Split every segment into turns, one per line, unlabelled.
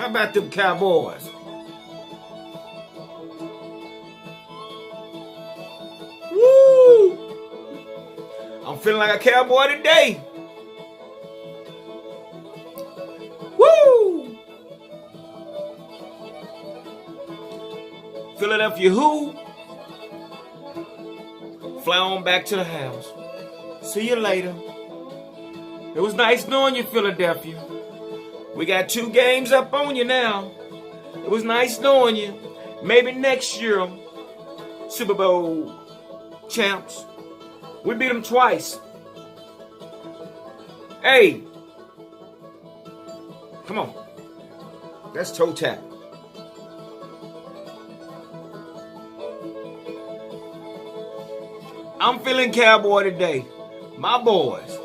How about them Cowboys? Woo! I'm feeling like a cowboy today. Woo! Philadelphia who? Fly on back to the house. See you later. It was nice knowing you, Philadelphia. We got 2 games up on you now. It was nice knowing you. Maybe next year, Super Bowl champs. We beat them twice. Hey. Come on. That's toe tap. I'm feeling cowboy today. My boys.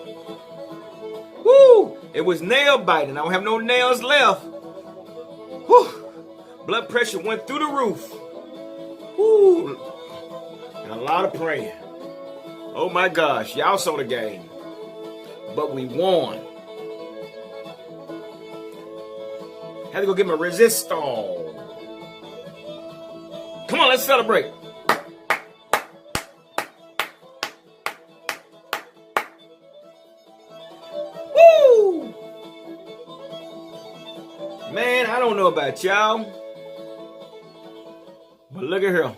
Woo! It was nail biting. I don't have no nails left. Woo! Blood pressure went through the roof. Woo! And a lot of praying. Oh my gosh, y'all saw the game. But we won. Had to go get my resistol. Come on, let's celebrate. Woo! Man, I don't know about y'all, but look at here.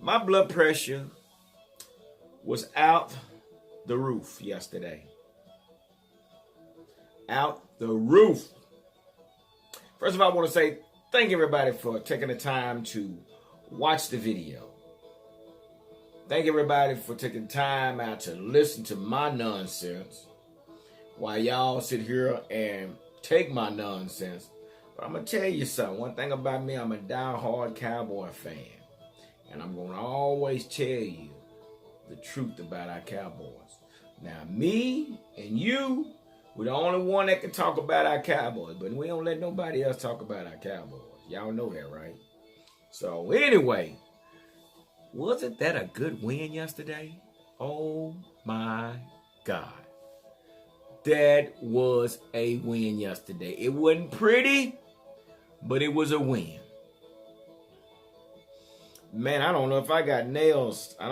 My blood pressure was out the roof yesterday. Out the roof. First of all, I want to say thank everybody for taking the time to watch the video. Thank everybody for taking time out to listen to my nonsense while y'all sit here and take my nonsense. But I'm going to tell you something. One thing about me, I'm a die-hard Cowboy fan. And I'm going to always tell you the truth about our Cowboys. Now, me and you, we're the only one that can talk about our Cowboys. But we don't let nobody else talk about our Cowboys. Y'all know that, right? So, anyway, wasn't that a good win yesterday? Oh, my God. That was a win yesterday. It wasn't pretty, but it was a win. Man, I don't know if I got nails. I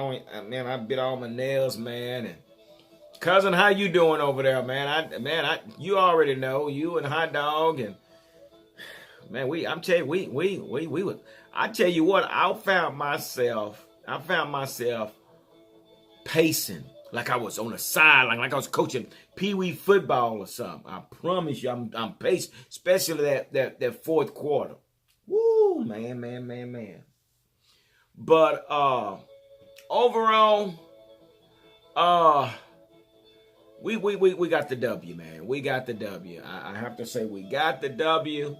bit all my nails, man. And cousin, how you doing over there, man? You already know, you and Hot Dog, and man, I tell you what, I found myself pacing like I was on the sideline, like I was coaching pee-wee football or something. I promise you, I'm pacing, especially that fourth quarter. Woo, man. But overall, we got the W, man. We got the W. I have to say we got the W.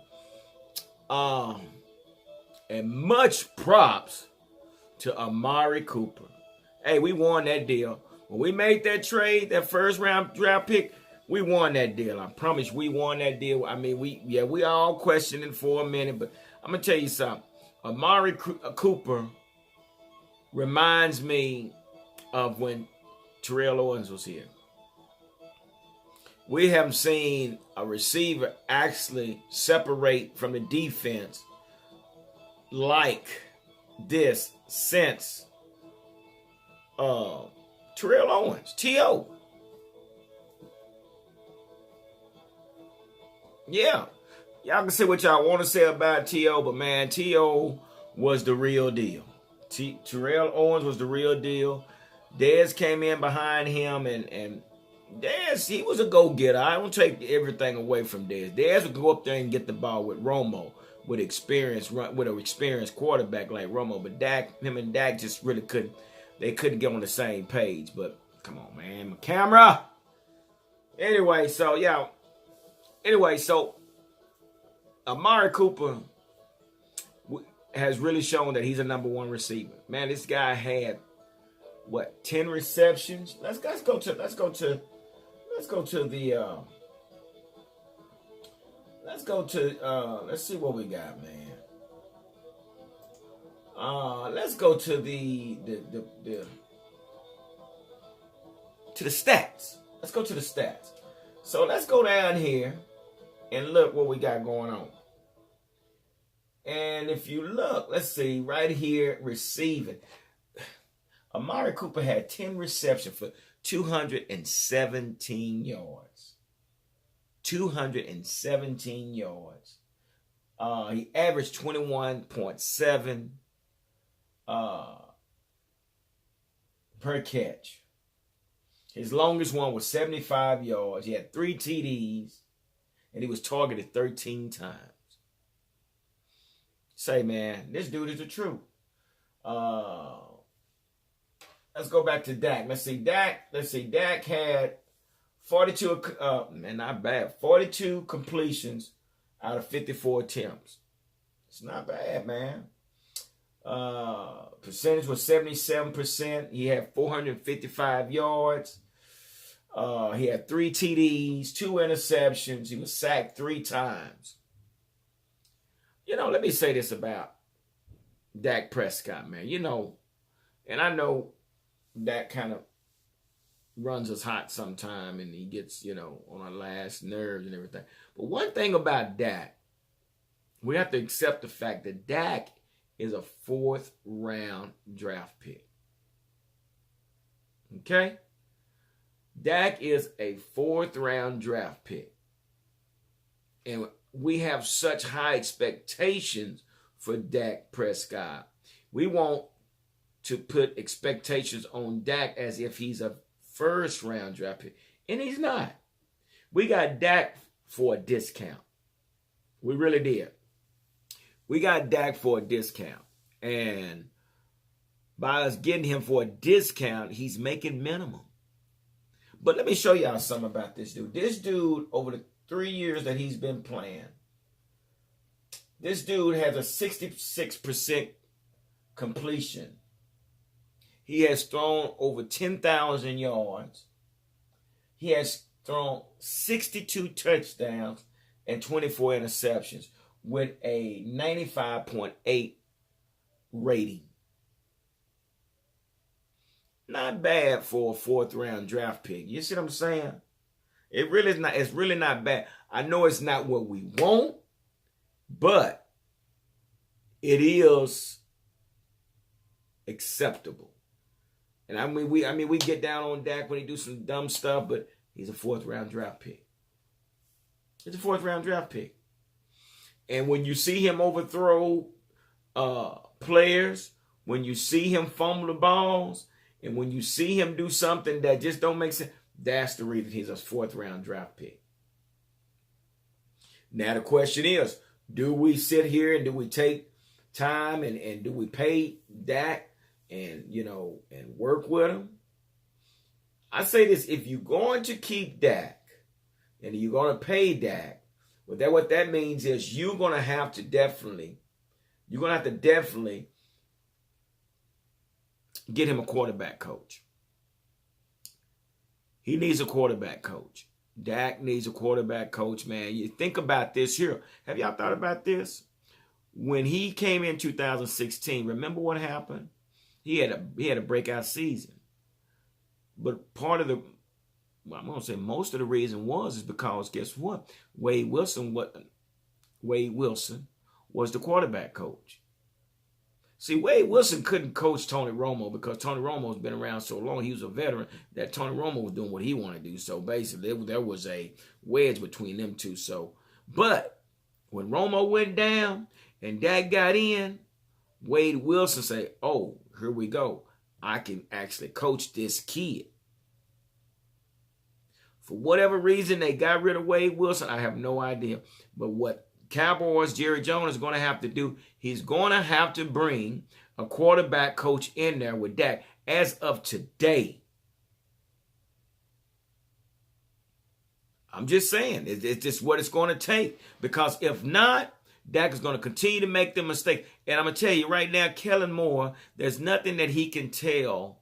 And much props to Amari Cooper. Hey, we won that deal. When we made that trade, that first round draft pick, we won that deal. I promise we won that deal. I mean, we all questioning for a minute, but I'm gonna tell you something. Amari Cooper reminds me of when Terrell Owens was here. We haven't seen a receiver actually separate from the defense like this since Terrell Owens, T.O. Yeah. Y'all can say what y'all want to say about T.O., but man, T.O. was the real deal. Terrell Owens was the real deal. Dez came in behind him, and Dez, he was a go-getter. I don't take everything away from Dez. Dez would go up there and get the ball with Romo, with an experienced quarterback like Romo. But him and Dak just really couldn't get on the same page. But come on, man, my camera. Anyway, so Amari Cooper has really shown that he's a number one receiver. Man, this guy had 10 receptions. Let's see what we got, man. Let's go to the stats. Let's go to the stats. So let's go down here and look what we got going on. And if you look, let's see, right here, receiving. Amari Cooper had 10 receptions for 217 yards. 217 yards. He averaged 21.7 per catch. His longest one was 75 yards. He had 3 TDs, and he was targeted 13 times. Say, man, this dude is the truth. Let's go back to Dak. Let's see, Dak had 42, not bad, 42 completions out of 54 attempts. It's not bad, man. Percentage was 77%. He had 455 yards. He had 3 TDs, 2 interceptions. He was sacked 3 times. You know, let me say this about Dak Prescott, man. You know, and I know Dak kind of runs us hot sometime and he gets, you know, on our last nerves and everything. But one thing about Dak, we have to accept the fact that Dak is a 4th round draft pick. Okay? Dak is a 4th round draft pick. And we have such high expectations for Dak Prescott. We want to put expectations on Dak as if he's a 1st round draft pick. And he's not. We got Dak for a discount. We really did. We got Dak for a discount. And by us getting him for a discount, he's making minimum. But let me show y'all something about this dude. This dude, over the 3 years that he's been playing, this dude has a 66% completion. He has thrown over 10,000 yards. He has thrown 62 touchdowns and 24 interceptions with a 95.8 rating. Not bad for a 4th round draft pick. You see what I'm saying? It really is not. It's really not bad. I know it's not what we want, but it is acceptable. And I mean, we get down on Dak when he do some dumb stuff, but he's a 4th round draft pick. It's a 4th round draft pick. And when you see him overthrow players, when you see him fumble the balls, and when you see him do something that just don't make sense, that's the reason he's a 4th round draft pick. Now the question is, do we sit here and do we take time and do we pay Dak and, you know, and work with him? I say this, if you're going to keep Dak and you're going to pay Dak, what that means is you're going to have to definitely get him a quarterback coach. He needs a quarterback coach. Dak needs a quarterback coach, man. You think about this here. Have y'all thought about this? When he came in 2016, remember what happened? He had a breakout season. But part of I'm going to say most of the reason is because guess what? Wade Wilson was the quarterback coach. See, Wade Wilson couldn't coach Tony Romo because Tony Romo's been around so long. He was a veteran that Tony Romo was doing what he wanted to do. So basically, there was a wedge between them two. But when Romo went down and Dak got in, Wade Wilson said, "Oh, here we go. I can actually coach this kid." For whatever reason, they got rid of Wade Wilson. I have no idea. But what Cowboys, Jerry Jones is going to have to do, he's going to have to bring a quarterback coach in there with Dak as of today. I'm just saying, it's just what it's going to take. Because if not, Dak is going to continue to make the mistake. And I'm going to tell you right now, Kellen Moore, there's nothing that he can tell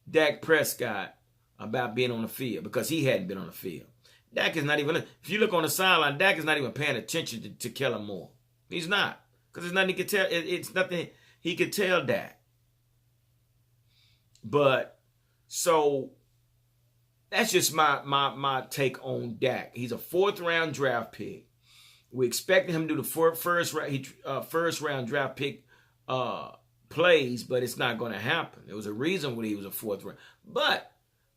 Dak Prescott about being on the field because he hadn't been on the field. Dak is not even, if you look on the sideline, Dak is not even paying attention to Kellen Moore. He's not. Because there's nothing he can tell. It's nothing he could tell Dak. But, so, that's just my take on Dak. He's a 4th round draft pick. We expected him to do the first round draft pick plays, but it's not going to happen. There was a reason when he was a 4th round. But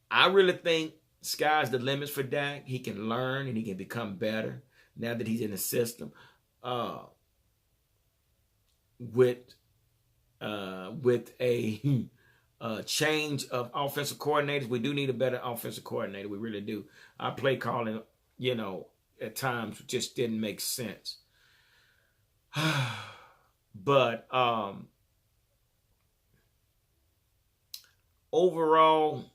I really think sky's the limits for Dak. He can learn and he can become better now that he's in the system. With a change of offensive coordinators, we do need a better offensive coordinator. We really do. Our play calling, at times just didn't make sense. But overall,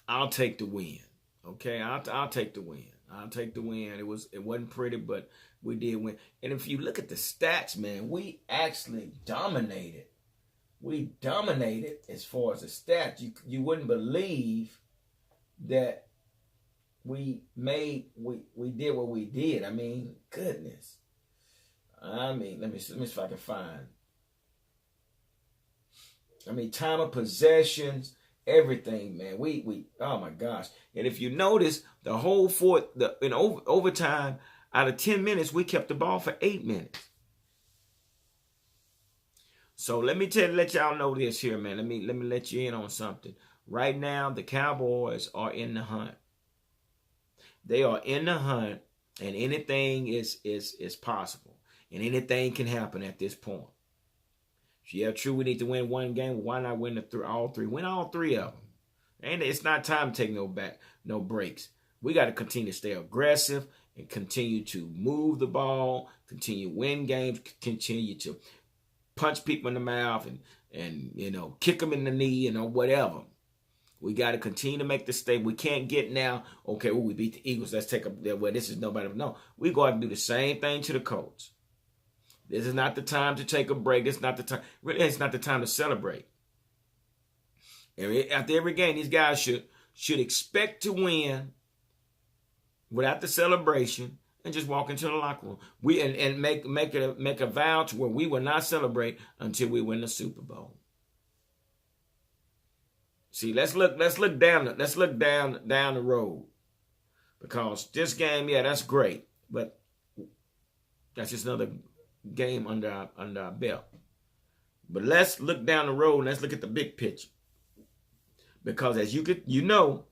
I'll take the win. Okay, I'll take the win. I'll take the win. It wasn't pretty, but we did win. And if you look at the stats, man, we actually dominated. We dominated as far as the stats. You wouldn't believe that we did what we did. I mean, goodness. Let me see if I can find. Time of possessions, everything, man. We oh my gosh. And if you notice, the whole in overtime, out of 10 minutes, we kept the ball for 8 minutes. So let y'all know this here, man. Let me let you in on something. Right now, the Cowboys are in the hunt. They are in the hunt, and anything is possible. And anything can happen at this point. Yeah, true, we need to win one game. Why not win all three? Win all 3 of them. And it's not time to take no breaks. We got to continue to stay aggressive and continue to move the ball, continue to win games, continue to punch people in the mouth and kick them in the knee and whatever. We got to continue to make the statement. We can't get now, okay, we beat the Eagles. Let's take this is nobody. No, we go out and do the same thing to the Colts. This is not the time to take a break. It's not the time. Really, it's not the time to celebrate. After every game, these guys should expect to win without the celebration and just walk into the locker room. And make a vow to where we will not celebrate until we win the Super Bowl. See, let's look down the road, because this game, yeah, that's great, but that's just another game under our belt. But let's look down the road and let's look at the big picture, because as the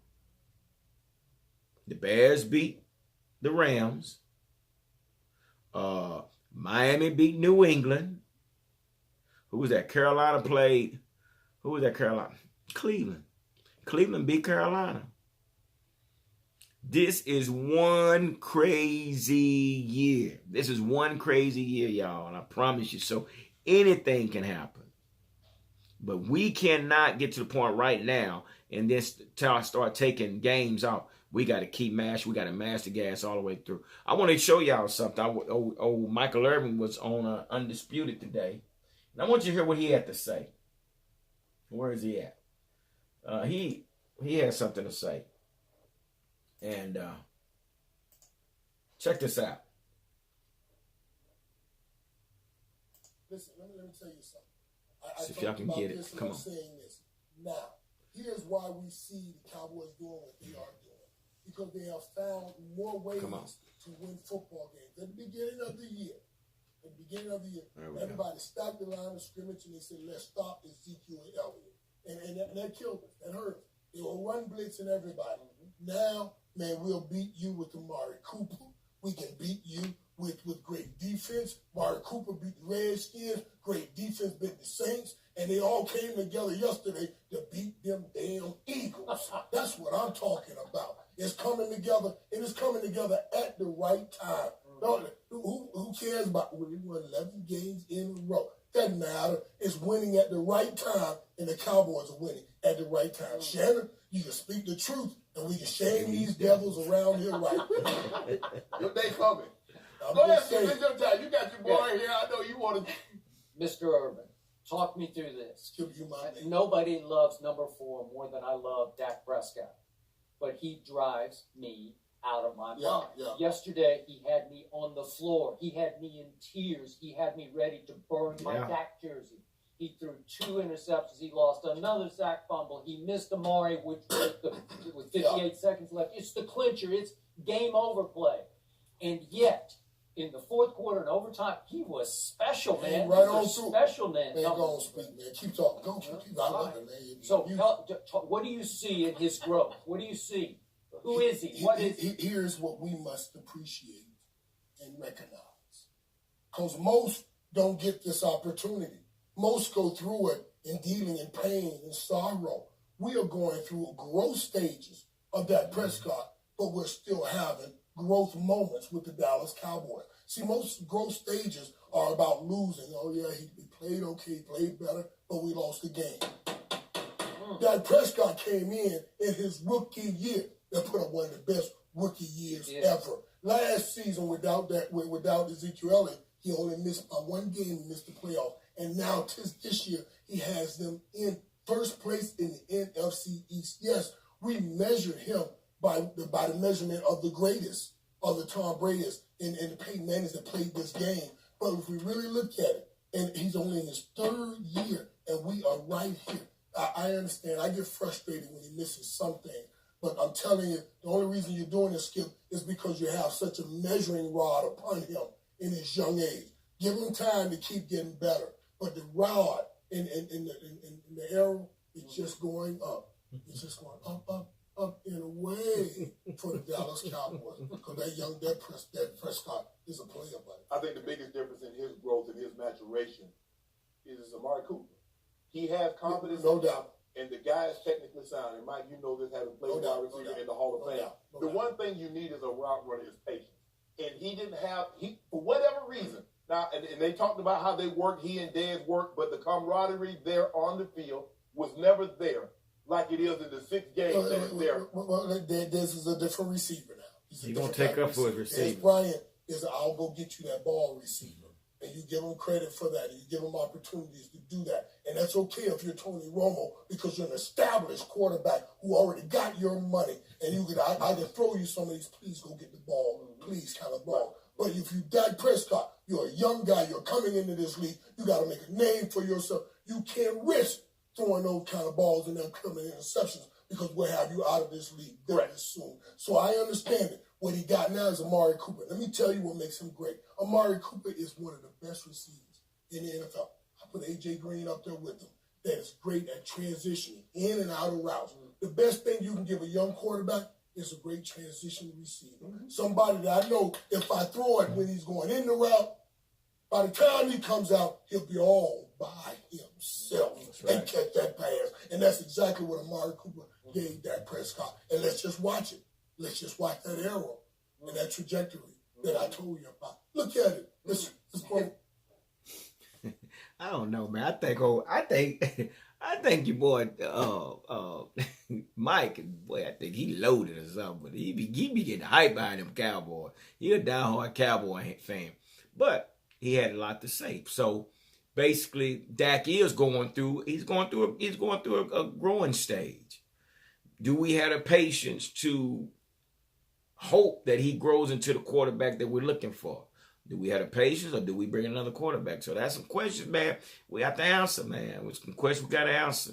Bears beat the Rams, Miami beat New England. Who was that? Carolina played. Who was that? Carolina. Cleveland beat Carolina. This is one crazy year. This is one crazy year, y'all, and I promise you. So anything can happen. But we cannot get to the point right now and then start taking games off. We got to keep mashing. We got to mash the gas all the way through. I want to show y'all something. Michael Irvin was on Undisputed today. And I want you to hear what he had to say. Where is he at? He has something to say. And check this out.
Listen, let me tell you something.
See if y'all can get it. Come on.
Saying this. Now, here's why we see the Cowboys doing what they are doing. Because they have found more ways to win football games. At the beginning of the year, everybody stopped the line of scrimmage and they said, let's stop Ezekiel and Elliott. And that killed us. That hurt us. They will run blitz and everybody. Now, man, we'll beat you with Amari Cooper. We can beat you with great defense. Amari Cooper beat the Redskins. Great defense beat the Saints. And they all came together yesterday to beat them damn Eagles. That's what I'm talking about. It's coming together, and it's coming together at the right time. Who cares about when we won 11 games in a row? Doesn't matter. It's winning at the right time, and the Cowboys are winning at the right time. Shannon, you can speak the truth, and we can shame these devils around here right now.
Your day coming. Go ahead, it's your time. You got your boy here. I know you want to.
Mr. Urban, talk me through this. Nobody loves number 4 more than I love Dak Prescott. But he drives me out of my mind.
Yeah.
Yesterday, he had me on the floor. He had me in tears. He had me ready to burn my Dak jersey. He threw 2 interceptions. He lost another sack fumble. He missed Amari with 58 seconds left. It's the clincher. It's game over play. And yet, in the fourth quarter and overtime, he was special, man.
Right on through.
Special, man.
Man, go on, speak, man. Keep talking. Go, keep I love it, man.
So, what do you see in his growth? What do you see? Who is he? What is he?
Here's what we must appreciate and recognize. Because most don't get this opportunity. Most go through it in dealing in pain and sorrow. We are going through growth stages of Dak Prescott, but we're still having growth moments with the Dallas Cowboys. See, most growth stages are about losing. Oh, yeah, he played okay, played better, but we lost the game. Dak Prescott came in his rookie year and put up one of the best rookie years ever. Last season, without Ezekiel Elliott, he only missed by one game and missed the playoffs. And now, this year, he has them in first place in the NFC East. Yes, we measured him by the measurement of the greatest, of the Tom Brady's and the Peyton Mannings that played this game. But if we really look at it, and he's only in his 3rd year, and we are right here. I understand. I get frustrated when he misses something. But I'm telling you, the only reason you're doing this, Skip, is because you have such a measuring rod upon him in his young age. Give him time to keep getting better. But the rod in the arrow is just going up. It's just going up and away for the Dallas Cowboys. Because that Prescott is a player, buddy.
I think the biggest difference in his growth and his maturation is Amari Cooper. He has confidence,
no doubt.
And the guy is technically sound. And Mike, you know this, having played wide receiver in the Hall of Fame. The one thing you need as a route runner is patience. And he didn't have, for whatever reason, now, and they talked about how they worked, he and Dez worked, but the camaraderie there on the field was never there like it is in the 6th game that it's there.
Well, Dez is a different receiver now.
He's going to take up for his receiver.
Bryant is I'll go get you that ball receiver. And you give him credit for that. And you give him opportunities to do that. And that's okay if you're Tony Romo because you're an established quarterback who already got your money. And you could I can throw you some of these, please go get the ball, please kind of ball. But if you Dak Prescott, you're a young guy, you're coming into this league, you got to make a name for yourself. You can't risk throwing those kind of balls and them coming interceptions because we'll have you out of this league very soon. So I understand it. What he got now is Amari Cooper. Let me tell you what makes him great. Amari Cooper is one of the best receivers in the NFL. I put A.J. Green up there with him. That is great at transitioning in and out of routes. The best thing you can give a young quarterback is a great transition receiver. Somebody that I know if I throw it when he's going in the route, by the time he comes out, he'll be all by himself and catch that pass. And that's exactly what Amari Cooper gave Dak Prescott. And let's just watch it. Let's just watch that arrow and that trajectory that I told you about. Look at it. Let's go.
I don't know, man. I think your boy Mike, boy, I think he loaded or something. But he be getting hype behind them Cowboys. He a diehard Cowboy fan, but he had a lot to say. So basically, Dak is going through. He's going through a growing stage. Do we have the patience to hope that he grows into the quarterback that we're looking for? Do we have the patience or do we bring another quarterback? So that's some questions, man. We have to answer, man. With some questions we got to answer,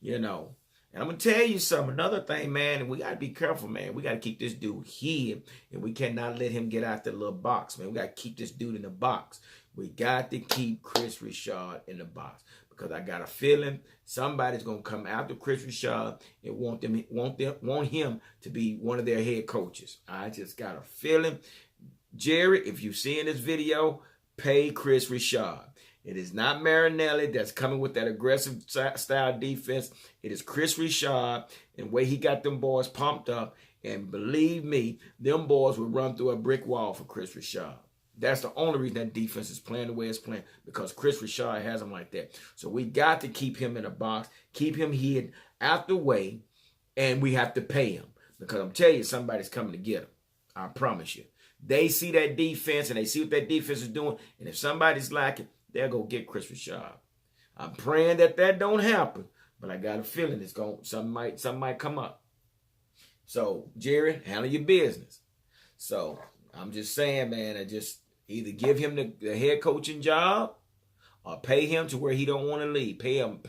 you know. And I'm going to tell you something. Another thing, man, and we got to be careful, man. We got to keep this dude here, and we cannot let him get out the little box, man. We got to keep this dude in the box. We got to keep Chris Richard in the box because I got a feeling somebody's going to come after Chris Richard and want him to be one of their head coaches. I just got a feeling. Jerry, if you're seeing this video, pay Chris Richard. It is not Marinelli that's coming with that aggressive style defense. It is Chris Richard and the way he got them boys pumped up. And believe me, them boys will run through a brick wall for Chris Richard. That's the only reason that defense is playing the way it's playing, because Chris Richard has them like that. So we got to keep him in a box, keep him hid out the way, and we have to pay him. Because I'm telling you, somebody's coming to get him. I promise you. They see that defense, and they see what that defense is doing, and if somebody's lacking, they'll go get Chris Richard. I'm praying that don't happen, but I got a feeling something might come up. So, Jerry, handle your business. So, I'm just saying, man, I just either give him the head coaching job Pay him to where he don't want to leave. Pay him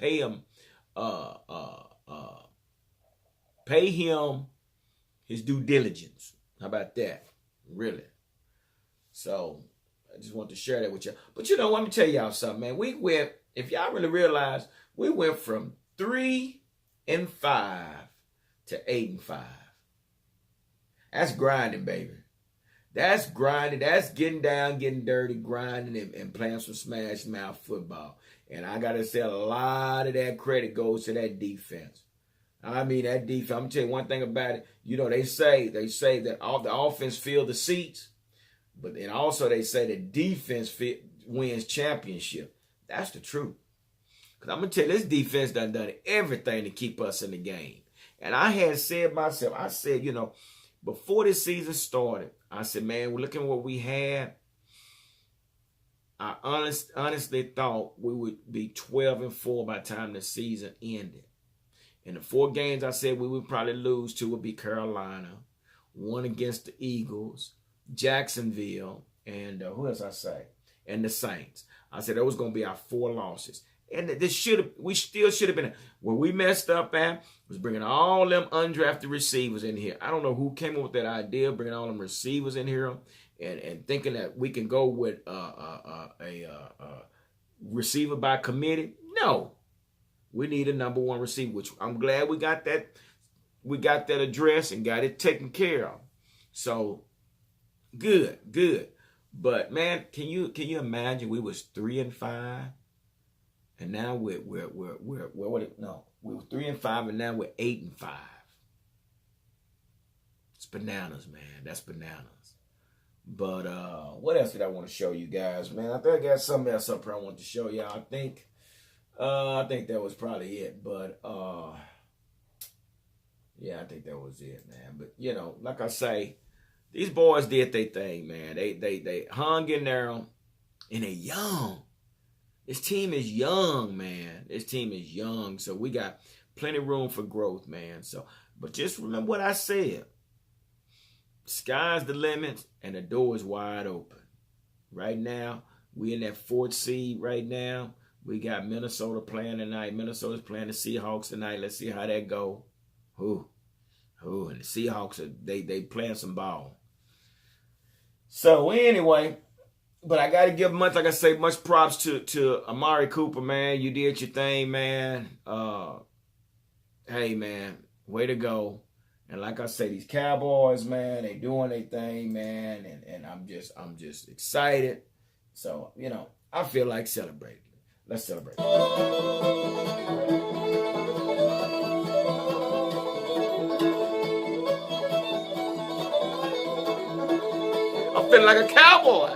his due diligence. How about that? Really? So I just want to share that with you. But let me tell y'all something, man. We went, if y'all really realize, we went from 3-5 to 8-5. That's grinding, baby. That's grinding. That's getting down, getting dirty, grinding, and playing some smash mouth football. And I got to say, a lot of that credit goes to that defense. I mean, that defense. I'm going to tell you one thing about it. They say that all the offense fill the seats, but then also they say that defense wins championship. That's the truth. Because I'm going to tell you, this defense done everything to keep us in the game. And I had said myself, I said, before this season started, I said, man, we're looking at what we had. I honestly thought we would be 12-4 by the time the season ended. And the 4 games I said we would probably lose to would be Carolina, one against the Eagles, Jacksonville, and who else I say? And the Saints. I said that was going to be our 4 losses. And we still should have been. Where we messed up at was bringing all them undrafted receivers in here. I don't know who came up with that idea, bringing all them receivers in here and thinking that we can go with a receiver by committee. No, we need a number 1 receiver, which I'm glad we got that. We got that address and got it taken care of. So good. But man, can you imagine we was 3-5? And now we were 3-5, and now we're 8-5. It's bananas, man. That's bananas. But what else did I want to show you guys, man? I think I got something else up here I want to show y'all. I think that was probably it. But yeah, I think that was it, man. But like I say, these boys did their thing, man. They hung in there, and they young. This team is young, man. This team is young, so we got plenty of room for growth, man. So, but just remember what I said. Sky's the limit, and the door is wide open. Right now, we in that 4th seed right now. We got Minnesota playing tonight. Minnesota's playing the Seahawks tonight. Let's see how that go. And the Seahawks, they playing some ball. So, anyway... But I got to give much props to Amari Cooper, man. You did your thing, man. Hey, man, way to go. And like I say, these Cowboys, man, they doing their thing, man. And I'm just excited. So, I feel like celebrating. Let's celebrate. I'm feeling like a cowboy.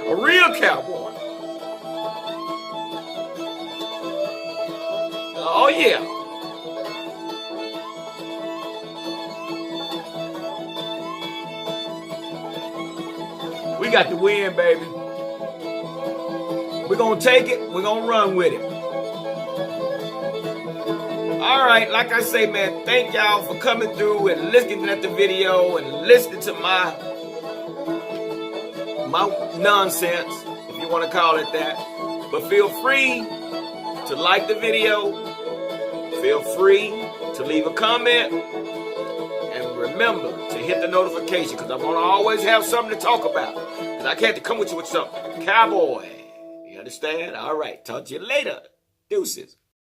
A real cowboy. Oh, yeah. We got the win, baby. We're going to take it. We're going to run with it. All right. Like I say, man, thank y'all for coming through and listening at the video and listening to my nonsense, if you want to call it that. But feel free to like the video. Feel free to leave a comment. And remember to hit the notification, because I'm going to always have something to talk about. Because I can't come with you with something. Cowboy. You understand? All right. Talk to you later. Deuces.